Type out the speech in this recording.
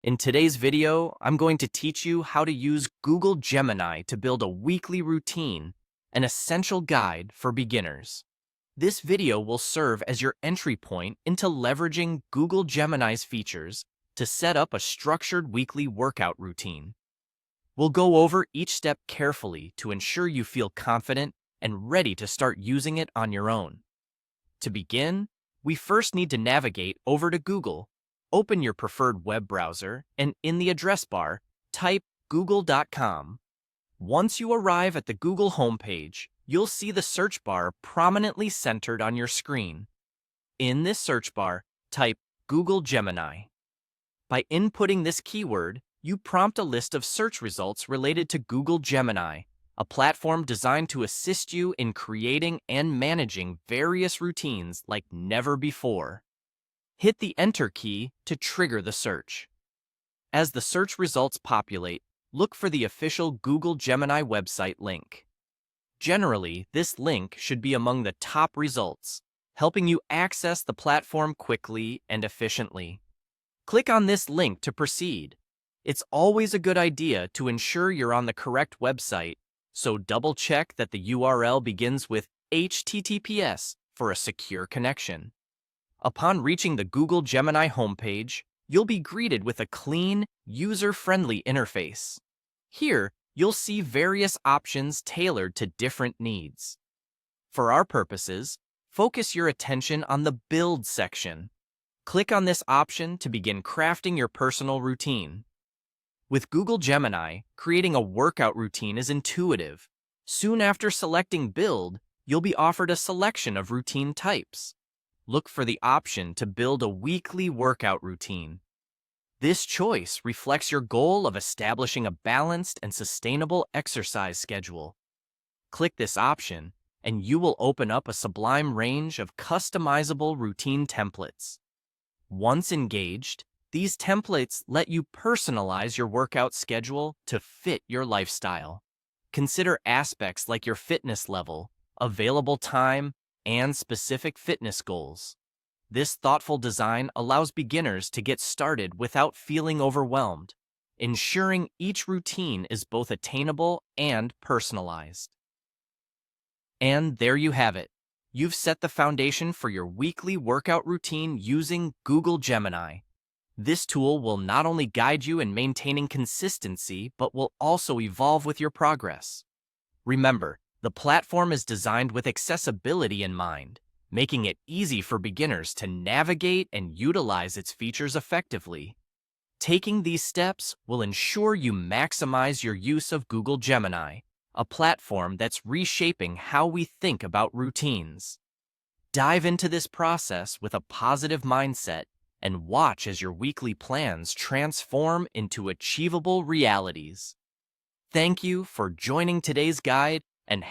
In today's video, I'm going to teach you how to use Google Gemini to build a weekly routine, an essential guide for beginners. This video will serve as your entry point into leveraging Google Gemini's features to set up a structured weekly workout routine. We'll go over each step carefully to ensure you feel confident and ready to start using it on your own. To begin, we first need to navigate over to Google. Open your preferred web browser and in the address bar, type google.com. Once you arrive at the Google homepage, you'll see the search bar prominently centered on your screen. In this search bar, type Google Gemini. By inputting this keyword, you prompt a list of search results related to Google Gemini, a platform designed to assist you in creating and managing various routines like never before. Hit the Enter key to trigger the search. As the search results populate, look for the official Google Gemini website link. Generally, this link should be among the top results, helping you access the platform quickly and efficiently. Click on this link to proceed. It's always a good idea to ensure you're on the correct website, so double-check that the URL begins with HTTPS for a secure connection. Upon reaching the Google Gemini homepage, you'll be greeted with a clean, user-friendly interface. Here, you'll see various options tailored to different needs. For our purposes, focus your attention on the Build section. Click on this option to begin crafting your personal routine. With Google Gemini, creating a workout routine is intuitive. Soon after selecting Build, you'll be offered a selection of routine types. Look for the option to build a weekly workout routine. This choice reflects your goal of establishing a balanced and sustainable exercise schedule. Click this option, and you will open up a sublime range of customizable routine templates. Once engaged, these templates let you personalize your workout schedule to fit your lifestyle. Consider aspects like your fitness level, available time, and specific fitness goals. This thoughtful design allows beginners to get started without feeling overwhelmed, ensuring each routine is both attainable and personalized. And there you have it. You've set the foundation for your weekly workout routine using Google Gemini. This tool will not only guide you in maintaining consistency, but will also evolve with your progress. Remember, the platform is designed with accessibility in mind, making it easy for beginners to navigate and utilize its features effectively. Taking these steps will ensure you maximize your use of Google Gemini, a platform that's reshaping how we think about routines. Dive into this process with a positive mindset and watch as your weekly plans transform into achievable realities. Thank you for joining today's guide and